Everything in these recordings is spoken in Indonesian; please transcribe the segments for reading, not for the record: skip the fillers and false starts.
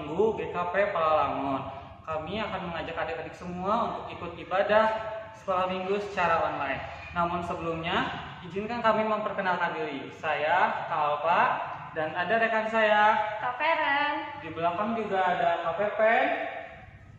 Minggu GKP Palalangon. Kami akan mengajak adik-adik semua untuk ikut ibadah sekolah minggu secara online. Namun sebelumnya, izinkan kami memperkenalkan diri. Saya, Kak Alfa, dan ada rekan saya, Kak Feren. Di belakang juga ada Kak Pepen,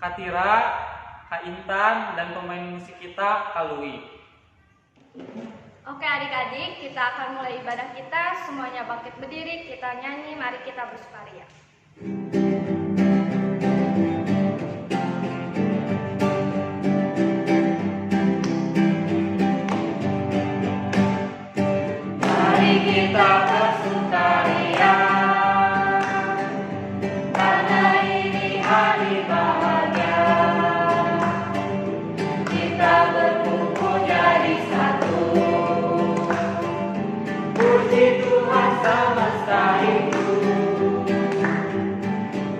Kak Tira, Kak Intan, dan pemain musik kita, Kak Lui. Oke adik-adik, kita akan mulai ibadah kita. Semuanya bangkit berdiri, kita nyanyi, mari kita bersukaria. Mari kita bersukaria, karena ini hari bahagia. Kita berkumpul jadi satu, puji Tuhan semesta itu.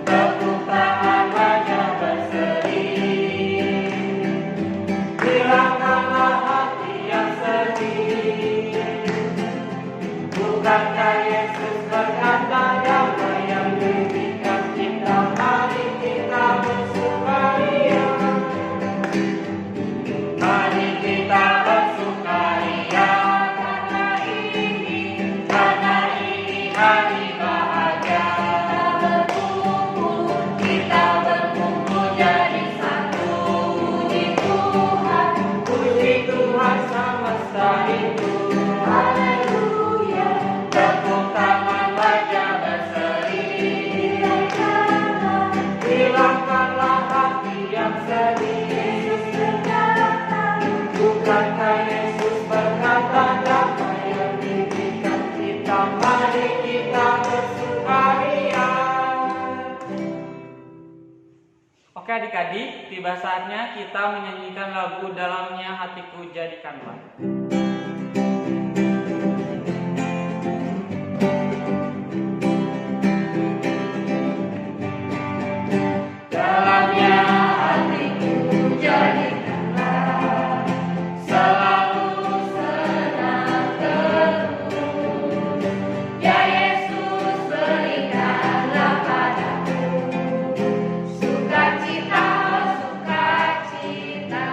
Tepuk tangan wajah berseri, hilangkanlah hati yang sedih. Bukankah Yesus berkata damai yang diberikan kita? Mari kita bersukaria. Mari kita bersukaria, karena ini hari bahagia. Kita berkumpul jadi satu, puji Tuhan semesta itu. Haleluya. Tepuk tangan wajah berseri, hilangkanlah hati yang sedih. Bukankah Yesus berkata damai yang diberikan kita? Mari kita bersukaria. Oke adik-adik, tiba saatnya kita menyanyikan lagu Dalamnya Hatiku Jadikanlah. Dalamnya hatiku jadikanlah selalu senang terus. Ya Yesus berikanlah padaku sukacita, sukacita.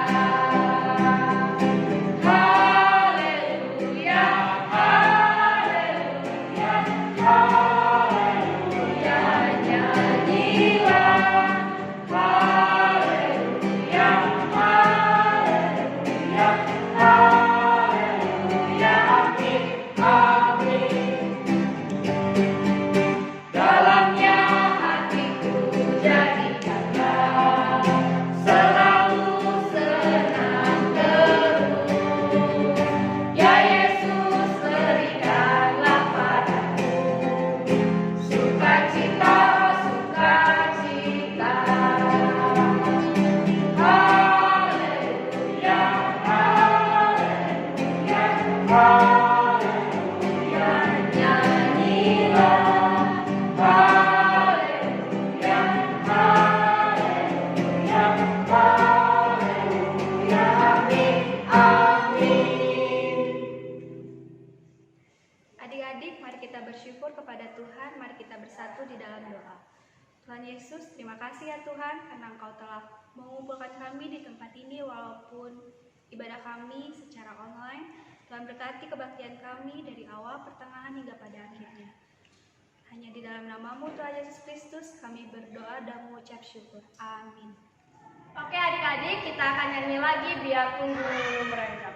Haleluya, haleluya, haleluya, nyanyilah. Haleluya, haleluya, haleluya, amin, amin. Dalamnya hatiku jadikanlah selalu senang terus. Ya Yesus berikanlah padaku sukacita, sukacita. Haleluya, haleluya, haleluya, nyanyilah. Haleluya, haleluya, haleluya, amin, amin. Adik-adik, mari kita bersyukur kepada Tuhan, mari kita bersatu di dalam doa. Tuhan Yesus, terima kasih ya Tuhan, karena Engkau telah mengumpulkan kami di tempat ini walaupun ibadah kami secara online. Tuhan berkati kebaktian kami dari awal, pertengahan hingga pada akhirnya. Hanya di dalam nama-Mu Tuhan Yesus Kristus kami berdoa dan mengucap syukur. Amin. Oke adik-adik, kita akan nyanyi lagi biar tunggu mereka.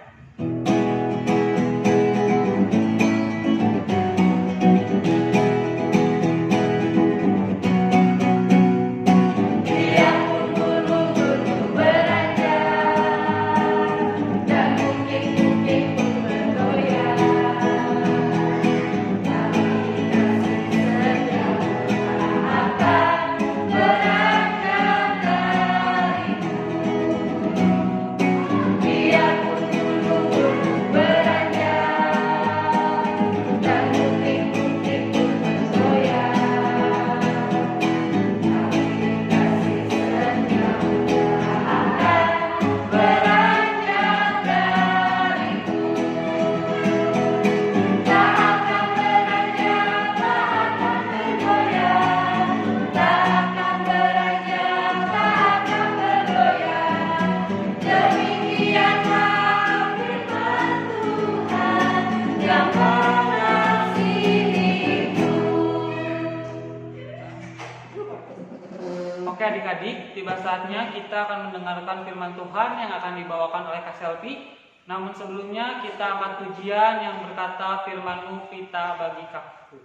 Biarpun gunung-gunung beranjak dan bukit-bukit pun bergoyang, tapi kasih setia akan beranjak darimu. Biarpun gunung-gunung Oke adik-adik, tiba saatnya kita akan mendengarkan firman Tuhan yang akan dibawakan oleh Kak Selvi. Namun sebelumnya kita angkat pujian yang berkata, firman-Mu pita bagi kakiku.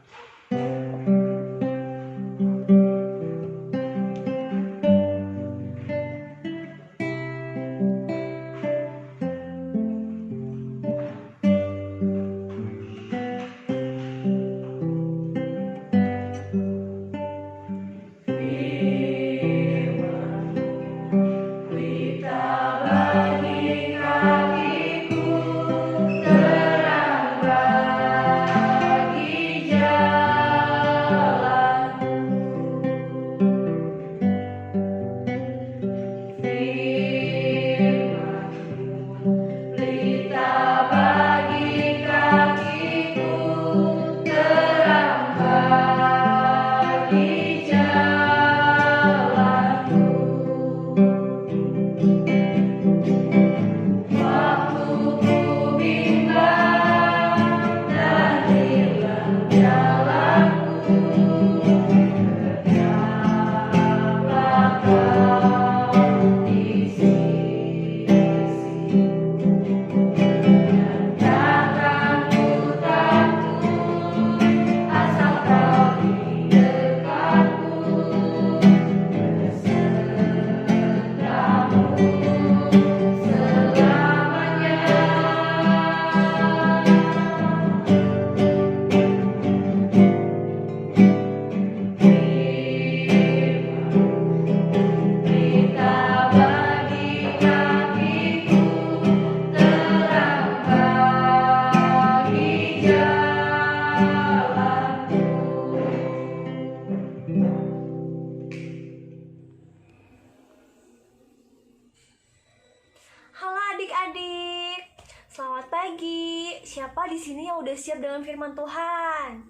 Halo adik-adik, selamat pagi. Siapa di sini yang udah siap dengan firman Tuhan?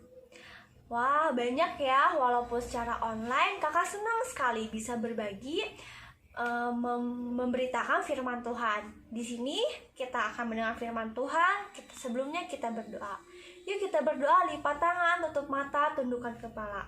Wah, banyak ya. Walaupun secara online, kakak senang sekali bisa berbagi, memberitakan firman Tuhan. Di sini kita akan mendengar firman Tuhan. Sebelumnya kita berdoa. Yuk kita berdoa, lipat tangan, tutup mata, tundukkan kepala.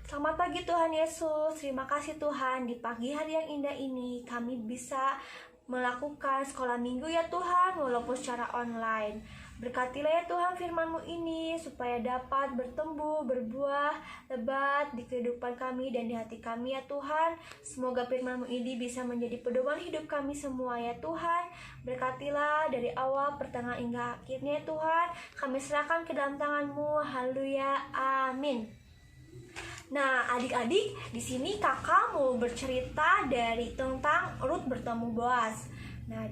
Selamat pagi Tuhan Yesus. Terima kasih Tuhan, di pagi hari yang indah ini kami bisa melakukan sekolah minggu ya Tuhan, walaupun secara online. Berkatilah ya Tuhan firman-Mu ini supaya dapat bertumbuh, berbuah lebat di kehidupan kami dan di hati kami ya Tuhan. Semoga firman-Mu ini bisa menjadi pedoman hidup kami semua ya Tuhan. Berkatilah dari awal, pertengahan hingga akhirnya ya Tuhan. Kami serahkan ke dalam tangan-Mu. Haleluya. Amin. Nah, adik-adik, di sini kakak mau bercerita tentang Rut bertemu Boaz. Nah,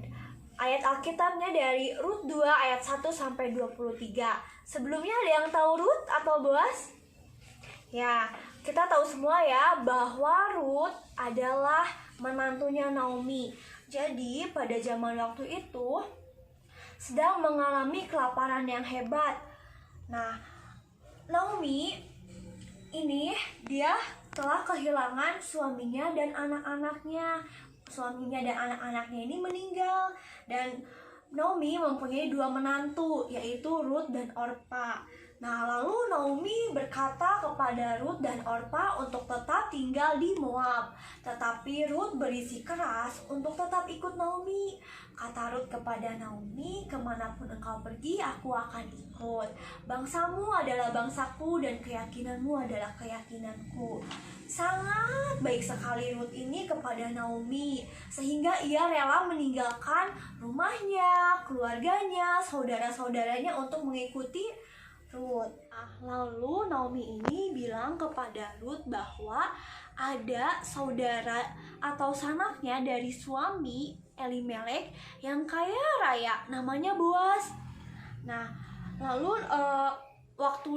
ayat Alkitabnya dari Rut 2 ayat 1 sampai 23. Sebelumnya ada yang tahu Rut atau Boaz? Ya, kita tahu semua ya bahwa Rut adalah menantunya Naomi. Jadi, pada zaman waktu itu sedang mengalami kelaparan yang hebat. Nah, Naomi ini dia telah kehilangan suaminya dan anak-anaknya. Suaminya dan anak-anaknya ini meninggal. Dan Naomi mempunyai dua menantu, yaitu Rut dan Orpa. Nah, lalu Naomi berkata kepada Rut dan Orpa untuk tetap tinggal di Moab. Tetapi Rut berisi keras untuk tetap ikut Naomi. Kata Rut kepada Naomi, kemanapun engkau pergi, aku akan ikut. Bangsamu adalah bangsaku dan keyakinanmu adalah keyakinanku. Sangat baik sekali Rut ini kepada Naomi, sehingga ia rela meninggalkan rumahnya, keluarganya, saudara-saudaranya untuk mengikuti Rut. Lalu Naomi ini bilang kepada Rut bahwa ada saudara atau sanaknya dari suami Elimelek yang kaya raya, namanya Boaz. Nah, lalu waktu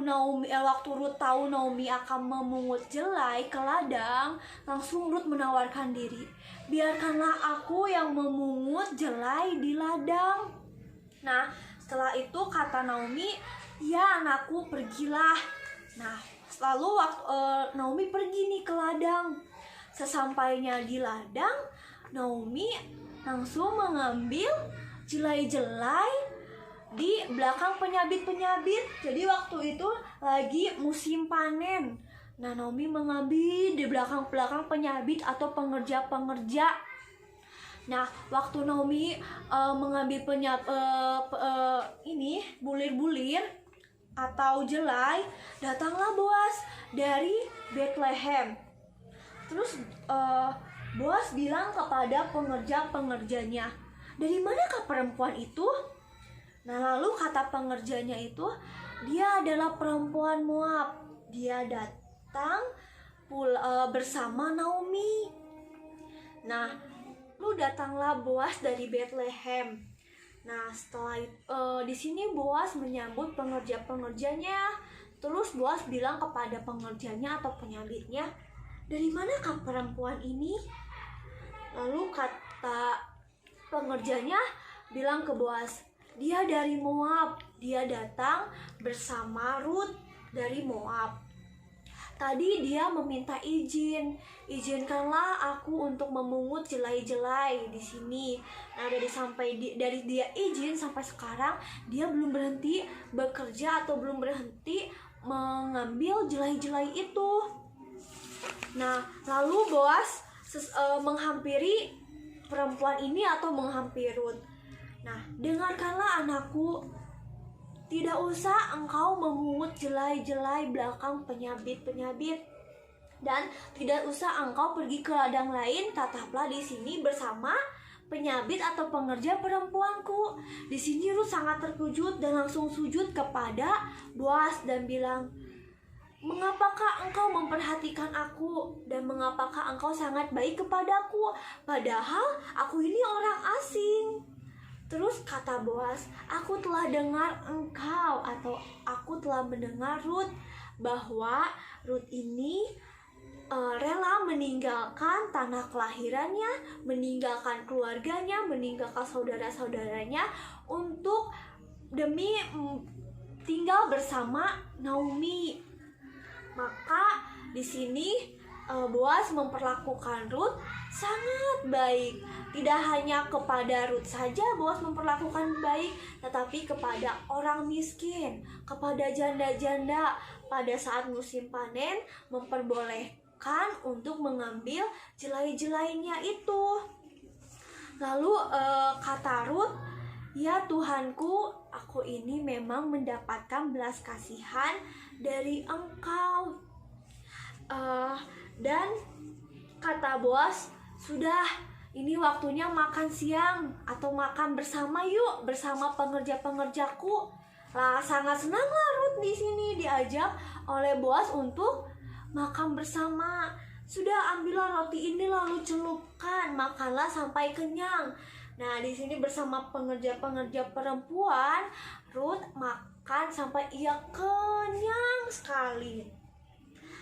Rut tahu Naomi akan memungut jelai ke ladang, langsung Rut menawarkan diri. Biarkanlah aku yang memungut jelai di ladang. Nah, setelah itu kata Naomi, ya anakku, pergilah. Nah, lalu Naomi pergi nih ke ladang. Sesampainya di ladang, Naomi langsung mengambil jelai-jelai di belakang penyabit-penyabit. Jadi waktu itu lagi musim panen. Nah, Naomi mengambil di belakang-belakang penyabit atau pengerja-pengerja. Nah, waktu Naomi mengambil bulir-bulir atau jelai, datanglah Boas dari Bethlehem. Terus Boas bilang kepada pengerja-pengerjanya, "Dari manakah perempuan itu?" Nah, lalu kata pengerjanya itu, "Dia adalah perempuan Moab. Dia datang bersama Naomi." Nah, lalu datanglah Boas dari Bethlehem. Nah, setelah di sini Boas menyambut pengerja-pengerjanya. Terus Boas bilang kepada pengerjanya atau penyambitnya, "Dari manakah perempuan ini?" Lalu kata pengerjanya bilang ke Boas, "Dia dari Moab. Dia datang bersama Rut dari Moab. Tadi dia meminta izin. Izinkanlah aku untuk memungut jelai-jelai di sini." Nah, dari dia izin sampai sekarang dia belum berhenti bekerja atau belum berhenti mengambil jelai-jelai itu. Nah, lalu Boas menghampiri perempuan ini atau menghampiri Rut. "Nah, dengarkanlah anakku, tidak usah engkau memungut jelai-jelai belakang penyabit-penyabit, dan tidak usah engkau pergi ke ladang lain. Tetaplah di sini bersama penyabit atau pengerja perempuanku." Di sini Rut sangat terkejut dan langsung sujud kepada Boas dan bilang, "Mengapakah engkau memperhatikan aku dan mengapakah engkau sangat baik kepadaku, padahal aku ini orang asing?" Terus kata Boas, "Aku telah dengar engkau atau aku telah mendengar Rut bahwa Rut ini rela meninggalkan tanah kelahirannya, meninggalkan keluarganya, meninggalkan saudara-saudaranya untuk demi tinggal bersama Naomi." Maka di sini Boas memperlakukan Rut sangat baik. Tidak hanya kepada Rut saja Boas memperlakukan baik, tetapi kepada orang miskin, kepada janda-janda. Pada saat musim panen memperbolehkan untuk mengambil jelai-jelainya itu. Lalu kata Rut, "Ya Tuhanku, aku ini memang mendapatkan belas kasihan dari engkau." Dan kata Boas, "Sudah, ini waktunya makan siang atau makan bersama yuk, bersama pengerja-pengerjaku." Lah, sangat senanglah Rut di sini diajak oleh Boas untuk makan bersama. "Sudah, ambillah roti ini lalu celupkan, makanlah sampai kenyang." Nah, di sini bersama pengerja-pengerja perempuan, Rut makan sampai ia kenyang sekali.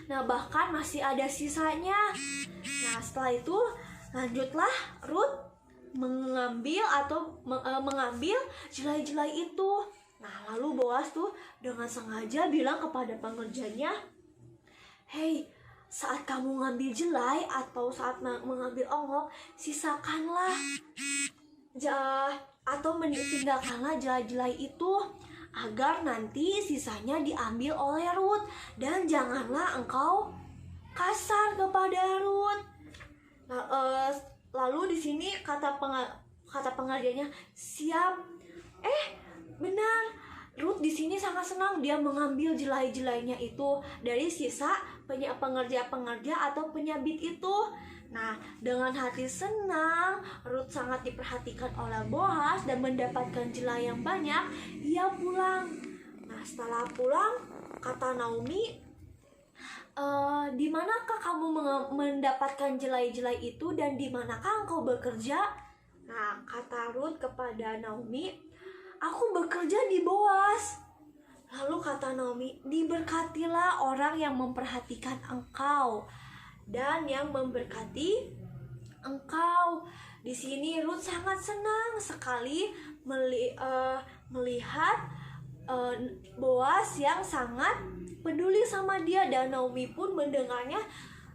Nah, bahkan masih ada sisanya. Nah, setelah itu lanjutlah Rut mengambil jelai-jelai itu. Nah, lalu Boas tuh dengan sengaja bilang kepada pengerjanya, "Hei, saat kamu ngambil jelai atau saat mengambil ongok, sisakanlah atau tinggalkanlah jelai-jelai itu, agar nanti sisanya diambil oleh Rut, dan janganlah engkau kasar kepada Rut." Lalu di sini kata pengerjanya, "Siap." Benar, Rut di sini sangat senang. Dia mengambil jelai-jelainya itu dari sisa pengerja-pengerja atau penyabit itu. Nah, dengan hati senang, Rut sangat diperhatikan oleh Boas dan mendapatkan jelai yang banyak. Ia pulang. Nah, setelah pulang, kata Naomi, "Di manakah kamu mendapatkan jelai-jelai itu dan di manakah engkau bekerja?" Nah, kata Rut kepada Naomi, "Aku bekerja di Boas." Lalu kata Naomi, "Diberkatilah orang yang memperhatikan engkau dan yang memberkati engkau." Di sini Rut sangat senang sekali melihat Boas yang sangat peduli sama dia, dan Naomi pun mendengarnya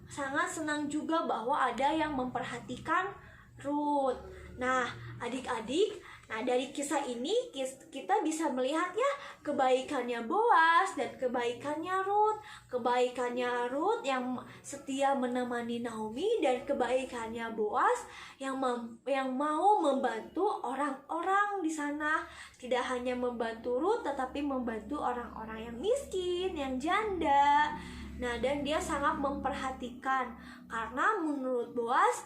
sangat senang juga bahwa ada yang memperhatikan Rut. Nah, adik-adik, Nah, dari kisah ini kita bisa melihat ya kebaikannya Boas dan kebaikannya Ruth. Kebaikannya Ruth yang setia menemani Naomi, dan kebaikannya Boas yang mau membantu orang-orang di sana. Tidak hanya membantu Ruth, tetapi membantu orang-orang yang miskin, yang janda. Nah, dan dia sangat memperhatikan, karena menurut Boas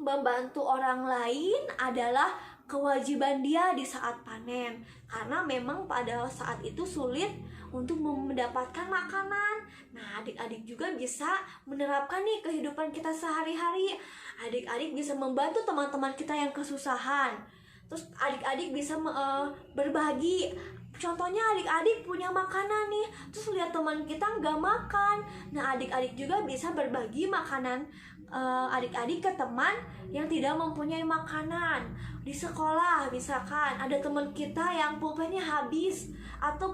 membantu orang lain adalah kewajiban dia di saat panen, karena memang pada saat itu sulit untuk mendapatkan makanan. Nah, adik-adik juga bisa menerapkan nih kehidupan kita sehari-hari. Adik-adik bisa membantu teman-teman kita yang kesusahan. Terus adik-adik bisa berbagi. Contohnya adik-adik punya makanan nih, terus lihat teman kita nggak makan. Nah, adik-adik juga bisa berbagi makanan adik-adik ke teman yang tidak mempunyai makanan. Di sekolah misalkan ada teman kita yang pulpennya habis atau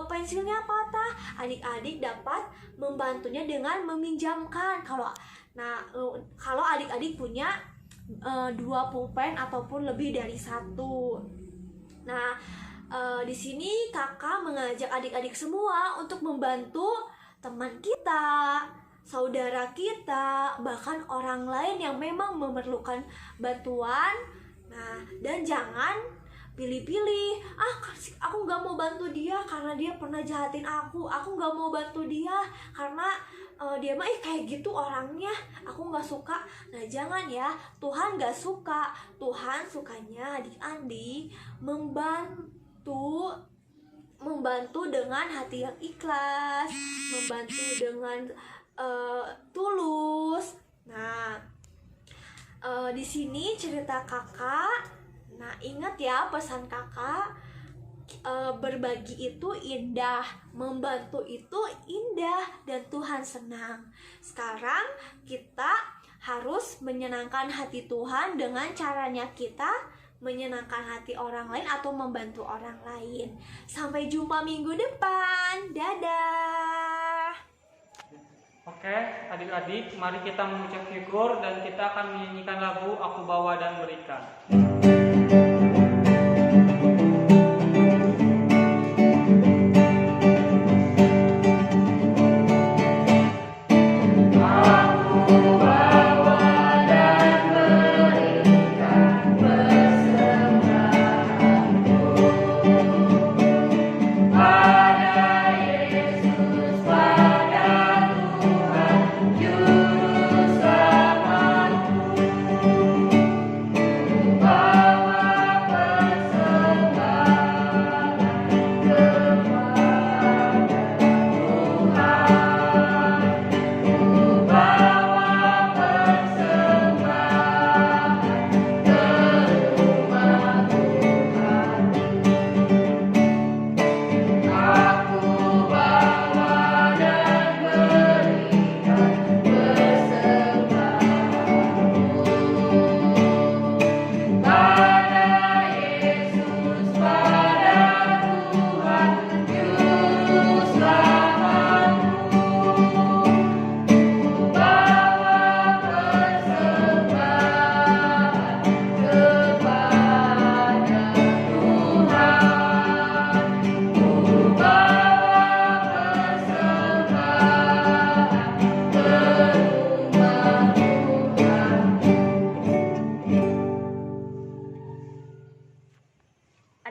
pensilnya patah, adik-adik dapat membantunya dengan meminjamkan. Kalau adik-adik punya 2 pulpen ataupun lebih dari 1. Nah, di sini kakak mengajak adik-adik semua untuk membantu teman kita, saudara kita, bahkan orang lain yang memang memerlukan bantuan. Nah, dan jangan pilih-pilih. Aku nggak mau bantu dia karena dia pernah jahatin aku. Aku nggak mau bantu dia karena dia mah kayak gitu orangnya. Aku nggak suka. Nah, jangan ya. Tuhan nggak suka. Tuhan sukanya adik-adik membantu dengan hati yang ikhlas, membantu dengan tulus. Nah, di sini cerita kakak. Nah, ingat ya pesan kakak, berbagi itu indah, membantu itu indah, dan Tuhan senang. Sekarang kita harus menyenangkan hati Tuhan dengan caranya kita menyenangkan hati orang lain atau membantu orang lain. Sampai jumpa minggu depan. Dadah. Oke, adik-adik, mari kita mengucap syukur dan kita akan menyanyikan lagu Aku Bawa dan Berikan.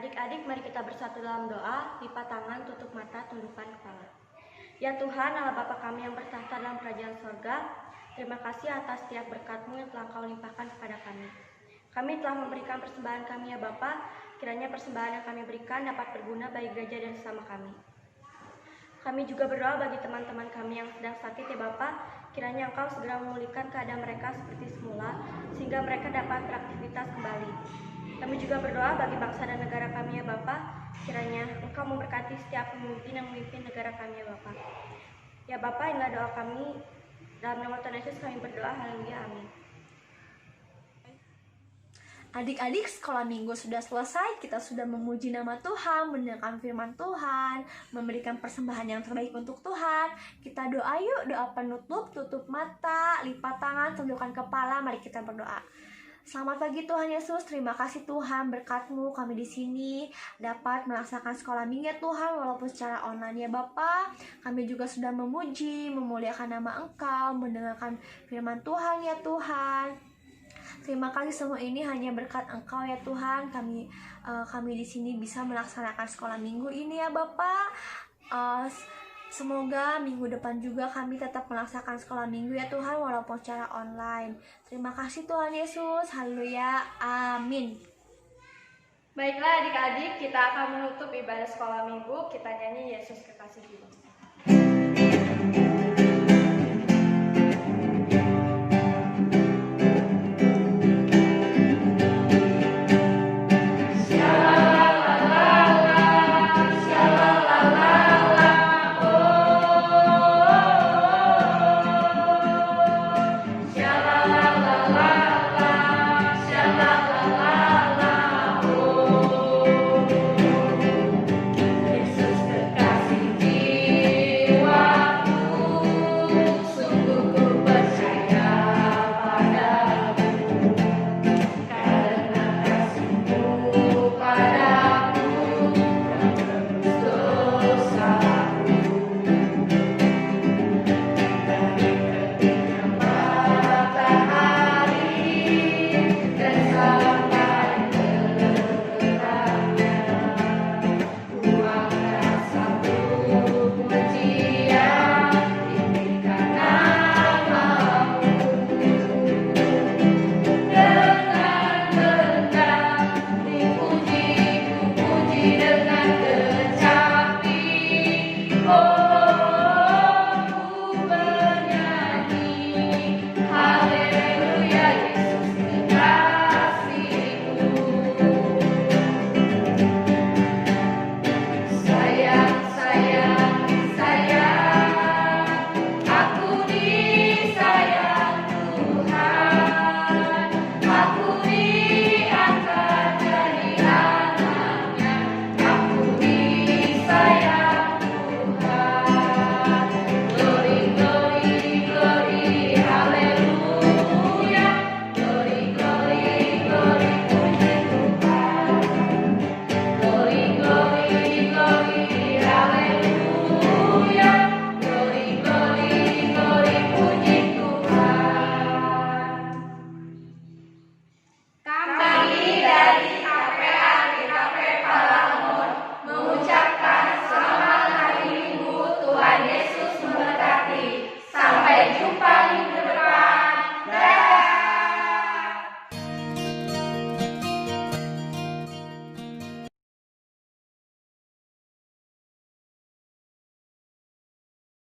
Adik-adik, mari kita bersatu dalam doa, lipat tangan, tutup mata, tundukkan kepala. Ya Tuhan, Allah Bapa kami yang bertahta dalam kerajaan sorga, terima kasih atas setiap berkat-Mu yang telah Kau limpahkan kepada kami. Kami telah memberikan persembahan kami ya Bapa, kiranya persembahan yang kami berikan dapat berguna bagi gereja dan sesama kami. Kami juga berdoa bagi teman-teman kami yang sedang sakit ya Bapa, kiranya Engkau segera memulihkan keadaan mereka seperti semula, sehingga mereka dapat beraktivitas kembali. Kami juga berdoa bagi bangsa dan negara kami ya Bapa, kiranya Engkau memberkati setiap pemimpin yang memimpin negara kami ya Bapa. Ya Bapa, inilah doa kami, dalam nama Tuhan Yesus kami berdoa, haleluya, amin. Adik-adik, sekolah minggu sudah selesai. Kita sudah memuji nama Tuhan, mendengarkan firman Tuhan, memberikan persembahan yang terbaik untuk Tuhan. Kita doa yuk, doa penutup, tutup mata, lipat tangan, tundukkan kepala. Mari kita berdoa. Selamat pagi Tuhan Yesus, terima kasih Tuhan berkat-Mu kami di sini dapat melaksanakan sekolah minggu ya Tuhan walaupun secara online ya Bapa. Kami juga sudah memuji, memuliakan nama Engkau, mendengarkan firman Tuhan ya Tuhan. Terima kasih semua ini hanya berkat Engkau ya Tuhan. Kami di sini bisa melaksanakan sekolah minggu ini ya Bapa. Semoga minggu depan juga kami tetap melaksanakan sekolah minggu ya Tuhan walaupun secara online. Terima kasih Tuhan Yesus. Haleluya. Amin. Baiklah adik-adik, kita akan menutup ibadah sekolah minggu. Kita nyanyi Yesus Kekasih Jiwa.